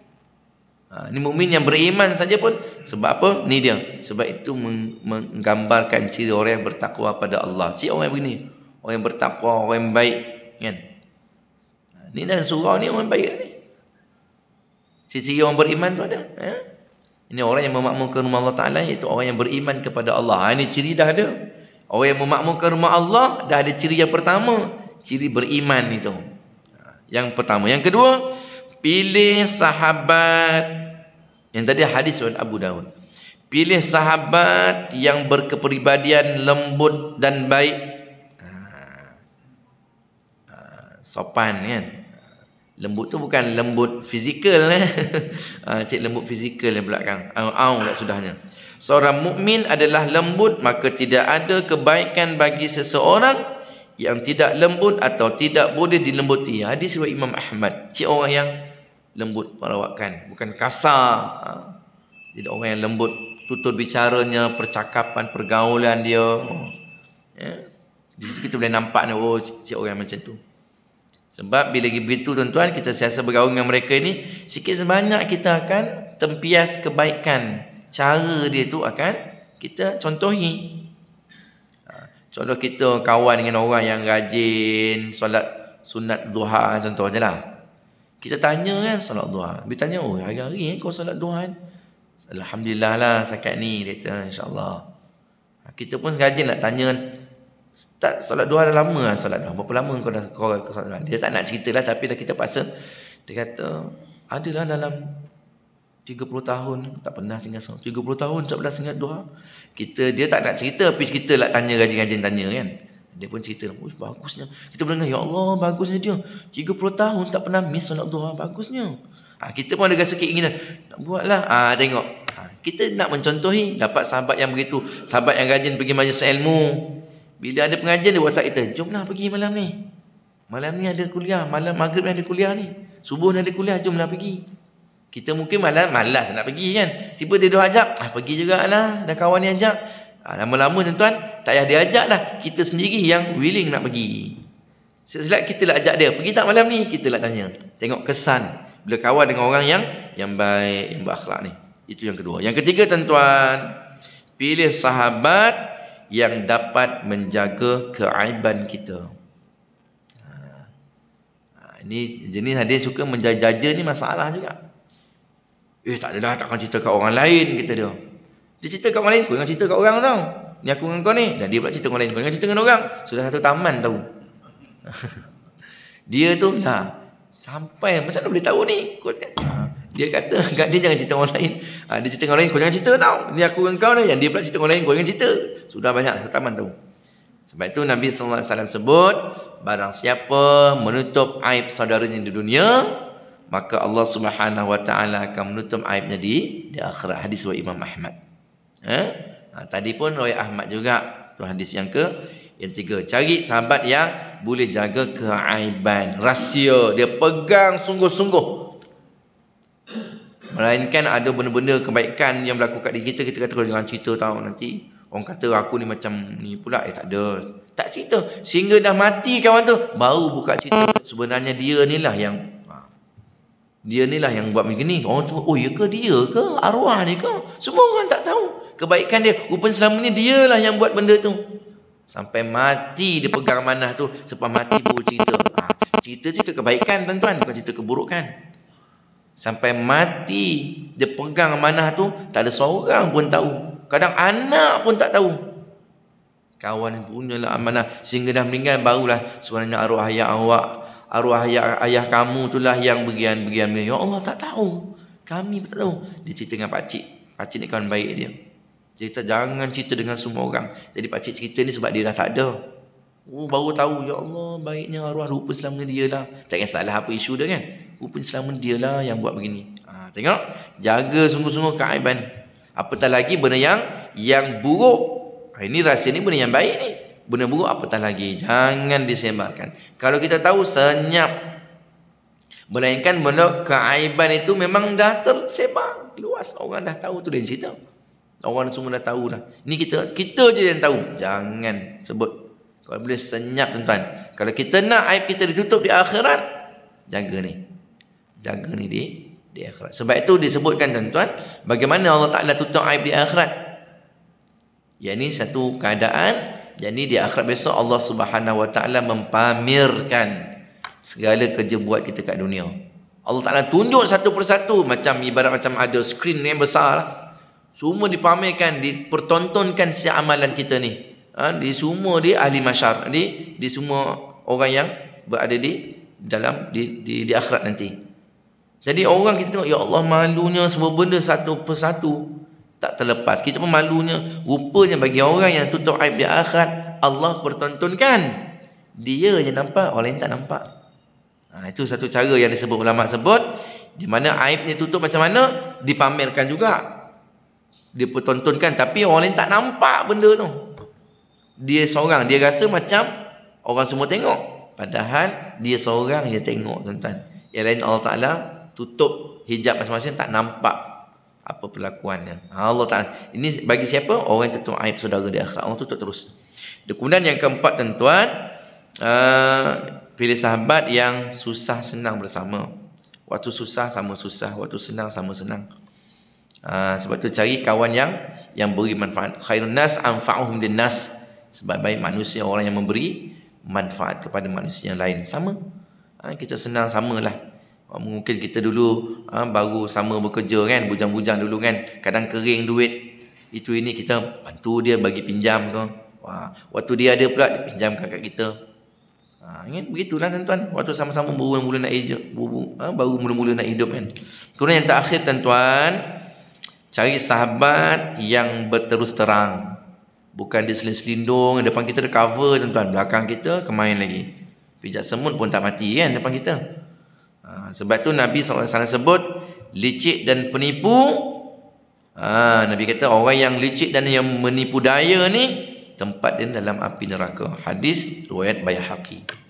Ni mukmin yang beriman saja pun. Sebab apa? Ni dia. Sebab itu menggambarkan ciri orang yang bertakwa pada Allah. Ciri orang yang begini, orang yang bertakwa, orang yang baik kan. Ni dalam surau ni orang baik ni. Ciri-ciri orang beriman tu ada. Ini orang yang memakmurkan rumah Allah Ta'ala, iaitu orang yang beriman kepada Allah. Ini ciri dah ada. Orang yang memakmurkan rumah Allah dah ada ciri yang pertama, ciri beriman itu. Yang pertama. Yang kedua, pilih sahabat. Yang tadi hadis oleh Abu Daud. Pilih sahabat yang berkepribadian lembut dan baik. Sopan kan. Lembut tu bukan lembut fizikal cik lembut fizikal yang belakang. Tak sudahnya. Seorang mukmin adalah lembut, maka tidak ada kebaikan bagi seseorang yang tidak lembut atau tidak boleh dilembuti. Hadis riwayat Imam Ahmad. Cik orang yang lembut perawakan, bukan kasar. Tidak orang yang lembut tutur bicaranya, percakapan, pergaulan dia. Di situ kita boleh nampak ni, oh cik orang macam tu. Sebab bila begitu tuan-tuan, kita siasa bergaul dengan mereka ni, sikit sebanyak kita akan tempias kebaikan. Cara dia tu akan kita contohi. Contoh kita kawan dengan orang yang rajin solat sunat duha contohnya lah. Kita tanya kan solat duha. Dia tanya, oh hari-hari kau solat duha kan? Alhamdulillah lah setakat ni, dia kata insyaAllah. Kita pun rajin nak tanya, Ustaz solat duha dah lama lah solat duha. Berapa lama kau solat duha? Dia tak nak cerita lah, tapi dah kita paksa. Dia kata, adalah dalam 30 tahun tak pernah tinggal solat. 30 tahun tak pernah ingat duha. Dia tak nak cerita, tapi kita lah tanya, rajin-rajin tanya kan. Dia pun cerita, oh bagusnya. Kita mendengar, ya Allah bagusnya dia. 30 tahun tak pernah miss solat duha, bagusnya. Kita pun ada rasa keinginan, nak buatlah. Tengok. Kita nak mencontohi, dapat sahabat yang begitu. Sahabat yang rajin pergi majlis ilmu. Bila ada pengajian, dia WhatsApp kita, jomlah pergi malam ni. Malam ni ada kuliah, malam maghrib ni ada kuliah ni. Subuh ni ada kuliah, jomlah pergi. Kita mungkin malas nak pergi kan. Tiba dia ajak, pergi jugalah. Dah kawan ni ajak. Lama-lama tuan-tuan, tak payah dia ajak dah. Kita sendiri yang willing nak pergi. Silap kita lah ajak dia, pergi tak malam ni? Kita lah tanya. Tengok kesan bila kawan dengan orang yang baik, yang berakhlak ni. Itu yang kedua. Yang ketiga tuan-tuan, pilih sahabat yang dapat menjaga keaiban kita. Ini jenis dia suka menjaja ni masalah juga. Tak adalah, takkan cerita kat orang lain, kata dia. Dia cerita kat orang lain, kau jangan cerita kat orang tau. Ni aku dengan kau ni. Dan dia pula cerita kat orang lain, kau jangan cerita dengan orang. Sudah satu taman tahu. Dia tu lah. Sampai macam mana boleh tahu ni? Dia kata dia jangan cerita orang lain. Dia cerita dengan orang lain, kau jangan cerita tau. Ni aku dengan kau ni. Yang dia pula cerita dengan orang lain, kau jangan cerita. Sudah banyak satu taman tahu. Sebab itu Nabi SAW sebut, barang siapa menutup aib saudaranya di dunia, maka Allah Subhanahu Wa Taala akan menutup aibnya di akhirat. Hadis riwayat Imam Ahmad. Tadi pun riwayat Ahmad juga. Tu hadis yang tiga. Cari sahabat yang boleh jaga keaiban, rahsia, dia pegang sungguh-sungguh. Melainkan ada benda-benda kebaikan yang berlaku kat diri kita, kita kata jangan cerita tahu, nanti orang kata aku ni macam ni pula. Tak ada. Tak cerita. Sehingga dah mati kawan tu, baru buka cerita. Sebenarnya dia ni lah yang buat begini. Orang tu, oh ya ke dia ke? Arwah ni ke? Semua orang tak tahu kebaikan dia. Rupanya selama ni dia lah yang buat benda tu. Sampai mati dia pegang amanah tu. Sampai mati baru cerita. Cerita kebaikan tuan-tuan, bukan cerita keburukan. Sampai mati dia pegang amanah tu, tak ada seorang pun tahu. Kadang anak pun tak tahu. Kawan punyalah amanah. Sehingga dah meninggal, barulah sebenarnya arwah ayah kamu itulah yang bagian-bagian. Ya Allah, tak tahu. Kami tak tahu. Dia cerita dengan pakcik. Pakcik ni kawan baik dia. Cerita jangan cerita dengan semua orang. Jadi pakcik cerita ni sebab dia dah tak ada. Baru tahu, ya Allah, baiknya arwah, rupa selama dia lah. Tak kisahlah apa isu dia kan. Rupa selama dia lah yang buat begini. Tengok, jaga sungguh-sungguh keaiban. Apatah lagi benda yang buruk. Ini rahsia ni benda yang baik ni. Benda buruk apatah lagi, jangan disebarkan. Kalau kita tahu, senyap. Melainkan benda keaiban itu memang dah tersebar luas. Orang dah tahu tu, dia cerita. Orang semua dah tahu dah. Ini kita je yang tahu. Jangan sebut. Kalau boleh senyap tuan-tuan. Kalau kita nak aib kita ditutup di akhirat, jaga ni. Jaga ni di akhirat. Sebab itu disebutkan tuan-tuan, bagaimana Allah Ta'ala tutup aib di akhirat. Yang ini satu keadaan. Jadi di akhirat besok Allah Subhanahu Wa Ta'ala mempamerkan segala kerja buat kita kat dunia. Allah Ta'ala tunjuk satu persatu, macam ibarat macam ada skrin yang besar lah. Semua dipamerkan, dipertontonkan siap amalan kita ni. Di semua di ahli masyar, di semua orang yang berada di akhirat nanti. Jadi orang kita tengok, ya Allah, malunya semua benda satu persatu tak terlepas. Kita pun malunya. Rupanya bagi orang yang tutup aib di akhirat, Allah pertontonkan. Dia je nampak, orang lain tak nampak. Itu satu cara yang disebut ulama sebut, di mana aib ni tutup macam mana, dipamerkan juga. Dia pertontonkan, tapi orang lain tak nampak benda tu. Dia seorang, dia rasa macam orang semua tengok. Padahal dia seorang je tengok, tuan-tuan. Yang lain Allah Ta'ala tutup hijab masing-masing, tak nampak apa perlakuannya. Allah Ta'ala, ini bagi siapa? Orang yang tutup aib saudara di akhirat, Allah tutup terus. Kemudian yang keempat, tuan-tuan, pilih sahabat yang susah senang bersama. Waktu susah sama susah, waktu senang sama senang. Sebab tu cari kawan yang beri manfaat. Khairun nas anfa'uhum linnas. Sebaik-baik manusia orang yang memberi manfaat kepada manusia yang lain. Sama. Kita senang samalah. Mungkin kita dulu baru sama bekerja kan, bujang-bujang dulu kan, kadang kering duit itu ini, kita bantu dia bagi pinjam tu. Waktu dia ada pula dia pinjamkan kat kita. Ingat begitulah tuan-tuan, waktu sama-sama baru mula nak hidup, baru mula-mula nak hidup kan. Kemudian yang terakhir, tuan-tuan, cari sahabat yang berterus terang. Bukan dia selindung, depan kita ada cover, tuan-tuan, belakang kita kemain lagi. Pijak semut pun tak mati kan depan kita. Sebab tu Nabi SAW sebut licik dan penipu. Nabi kata orang yang licik dan yang menipu daya ni, tempat dia dalam api neraka. Hadis riwayat Baihaqi.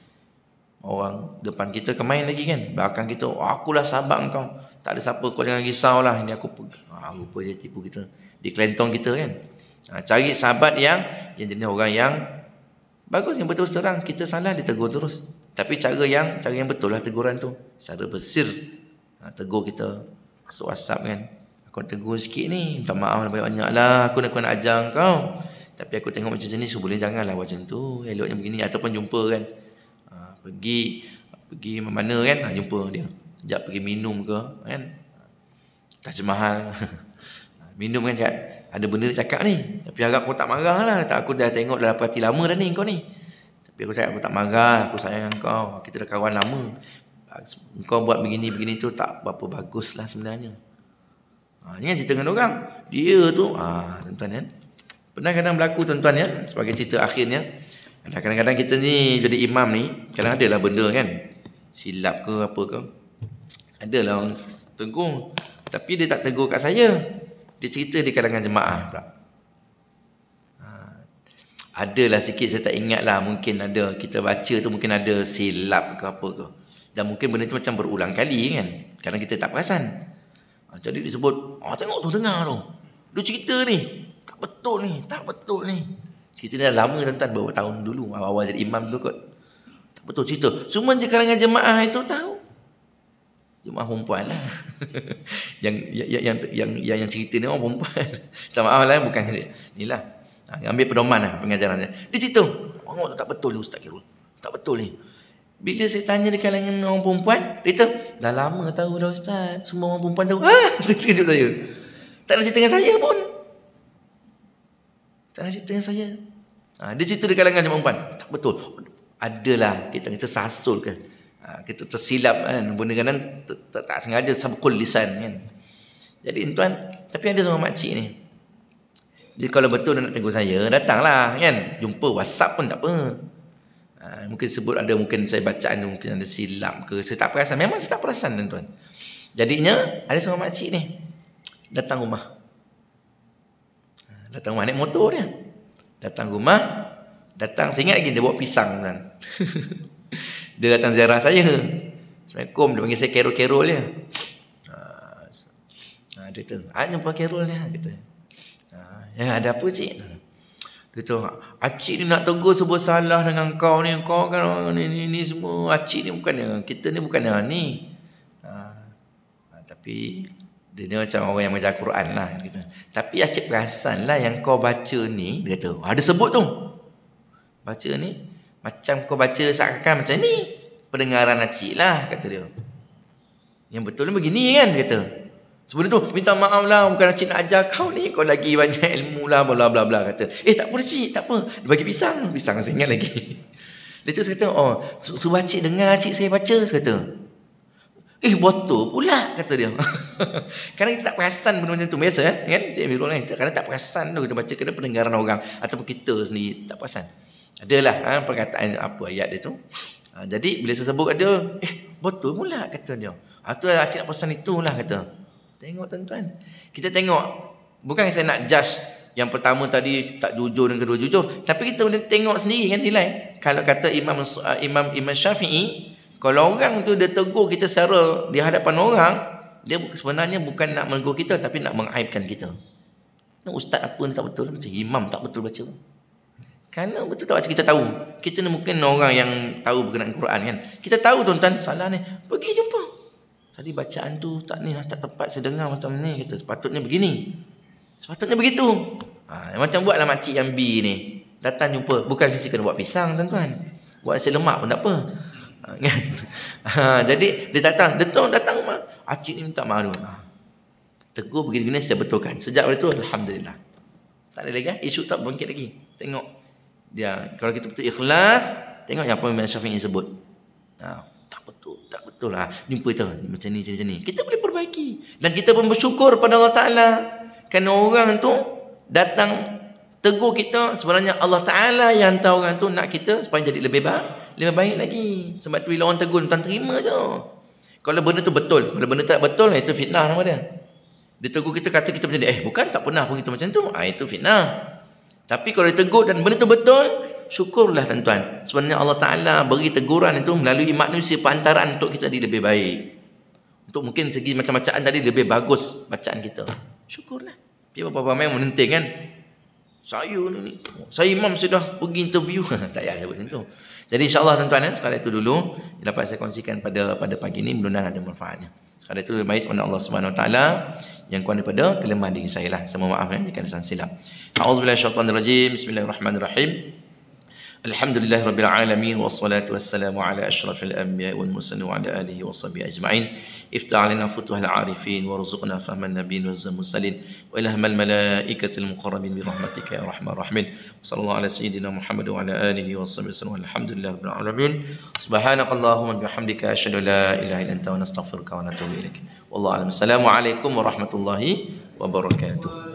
Orang depan kita kemain lagi kan, belakang kita, akulah sahabat kau, tak ada siapa, kau jangan risaulah, ini aku pergi. Rupa dia tipu kita, di kelentong kita kan. Cari sahabat yang jenis orang yang bagus, yang betul terang. Kita salah, dia tegur terus. Tapi cara yang betul lah teguran tu, secara bersir. Tegur kita masuk WhatsApp kan, aku tegur sikit ni, minta maaf banyak-banyak lah, aku nak ajar kau, tapi aku tengok macam ni, so boleh janganlah macam tu, eloknya begini. Ataupun jumpa kan, pergi mana kan, jumpa dia, sekejap pergi minum ke kan, Taj Mahal. Minum kan, cakap, ada benda dia cakap ni, tapi harap kau tak marah lah. Aku dah tengok dah perhati lama dah ni kau ni, tapi aku cakap aku tak marah, aku sayang kau, kita dah kawan lama. Kau buat begini-begini tu tak berapa bagus lah sebenarnya. Ini kan cerita dengan orang. Dia tu tuan-tuan kan, pernah kadang berlaku tuan-tuan ya, sebagai cerita akhirnya. Kadang-kadang kita ni jadi imam ni, kadang ada lah benda kan, silap ke apa ke, adalah orang tegur, tapi dia tak tegur kat saya, dia cerita di kalangan jemaah pula. Adalah sikit, saya tak ingat lah, mungkin ada, kita baca tu mungkin ada silap ke apa ke, dan mungkin benda tu macam berulang kali kan, kadang kita tak perasan. Jadi disebut, tengok tu, dengar tu, dia cerita ni, tak betul ni, tak betul ni. Cerita ni dah lama tuan-tuan, beberapa tahun dulu, awal-awal jadi imam dulu kot. Tak betul cerita, semua je kalangan jemaah itu tahu. Jemaah perempuan lah. yang cerita ni orang perempuan. Tak maaf lah, bukan ni lah. Ambil pedoman lah pengajaran dia. Dia cerita, tu tak betul ni Ustaz Khairul, tak betul ni. Bila saya tanya di kalangan orang perempuan, dia kata, dah lama tahu dah Ustaz, semua orang perempuan tahu. Terkejut saya. Tak ada cerita dengan saya pun. Tak ada cerita dengan saya. Dia cerita di kalangan jemaah perempuan, tak betul. Adalah kita sasul kan, kita tersilap kan, benda kadang tak sengaja sabqul lisan kan. Jadi tuan, tapi ada seorang makcik ni, jadi kalau betul nak tegur saya, datanglah kan, jumpa WhatsApp pun tak apa. Mungkin sebut ada, mungkin saya bacaan mungkin ada silap ke, saya tak perasan. Memang saya tak perasan tuan-tuan. Jadinya ada seorang makcik ni datang rumah, naik motor dia, datang rumah, saya ingat lagi dia bawa pisang kan. Dia datang ziarah saya. Assalamualaikum, dia panggil saya Kerol-Kerol dia. Dia kata, jumpa Kerol dia, kata. Ada apa cik? Dia kata, acik ni nak tegur sebuah salah dengan kau ni. Kau kan ni semua, acik ni bukan, kita ni bukan ni. Tapi dia macam orang yang baca Quran lah, kata. Tapi acik perasan lah yang kau baca ni, dia kata, ada sebut tu, baca ni macam kau baca seakan macam ni, pendengaran acik lah, kata dia. Yang betul ni begini kan, dia kata. Sebelum tu, minta maaf lah, bukan acik nak ajar kau ni, kau lagi banyak ilmu lah, bla bla bla, kata. Tak apa cik, tak apa, dia bagi pisang saya ingat lagi. Dia tu kata, suruh acik dengar acik saya baca, saya kata. Botol pula kata dia. Kadang kita tak perasan benda macam tu. Biasa kan? Cik Amirul kan? Kadang tak perasan tu kita baca kena pendengaran orang ataupun kita sendiri tak perasan. Adalah perkataan apa ayat dia tu. Jadi bila saya sebut ada, botol pula kata dia. Tu cik nak perasan itulah kata. Tengok tuan-tuan. Kita tengok. Bukan saya nak judge yang pertama tadi tak jujur dan kedua jujur, tapi kita boleh tengok sendiri kan nilai. Kalau kata Imam Syafi'i, kalau orang tu dia tegur kita secara di hadapan orang, dia sebenarnya bukan nak menegur kita tapi nak mengaibkan kita. Ustaz apa ni tak betul, macam imam tak betul baca. Kerana betul tak baca kita tahu. Kita ni mungkin orang yang tahu berkenaan Quran kan. Kita tahu tuan-tuan salah ni, pergi jumpa. Tadi bacaan tu tak ni lah, tak tepat saya dengar macam ni, kita sepatutnya begini. Sepatutnya begitu. Macam buatlah makcik yang B ni. Datang jumpa, bukan mesti kena buat pisang tuan-tuan. Buat nasi lemak pun tak apa. Jadi dia datang rumah. Acik ni minta maaf. Tegur begini-begini saya betulkan. Sejak hari tu alhamdulillah. Tak ada lagi kan? Isu tak bangkit lagi. Tengok dia kalau kita betul ikhlas, tengok apa Imam Syafi'i sebut. Tak betul lah. Jumpa tu macam ni. Kita boleh perbaiki dan kita pun bersyukur pada Allah Taala. Kerana orang tu datang tegur kita, sebenarnya Allah Taala yang tahu orang tu nak kita supaya jadi lebih baik lagi. Sebab tu bila orang tegur, tuan terima je. Kalau benda tu betul, kalau benda tak betul, itu fitnah nama dia. Dia tegur kita, kata kita macam ni, bukan, tak pernah pun kita macam tu. Itu fitnah. Tapi kalau dia tegur dan benda tu betul, syukurlah tuan-tuan. Sebenarnya Allah Ta'ala beri teguran itu melalui manusia perantaraan untuk kita jadi lebih baik. Untuk mungkin segi macam bacaan tadi lebih bagus bacaan kita. Syukurlah. Dia beberapa yang menenting kan. Saya imam sudah pergi interview. Tak payah sebut macam tu. Jadi insyaAllah tuan-tuan, sekadar itu dulu dapat saya kongsikan pada pagi ini, mudah-mudahan ada manfaatnya. Sekadar itu lebih baik kepada Allah Subhanahu Wa Taala, yang kurang daripada kelemahan diri saya lah. Saya mohon maaf jika ada salah silap. A'udzubillahi minasyaitonir rajim. Bismillahirrahmanirrahim. Alhamdulillahirabbil alamin wassalatu wassalamu ala asyrafil anbiya'i wal mursalin wa ala alihi washabihi ajma'in. Iftah 'alaina futuhal 'arifin warzuqna fahman nabiyyin wal mursalin wa ilhamal malaikatil muqarrabin bi rahmatika ya arhamar rahimin. Sallallahu ala sayyidina Muhammad wa ala alihi washabihi wasallam. Alhamdulillahirabbil alamin. Subhanakallahumma bihamdika asyhadu an la ilaha illa anta wa nastaghfiruka wa natubu ilaik. Wallahu a'lam. Assalamualaikum warahmatullahi wabarakatuh.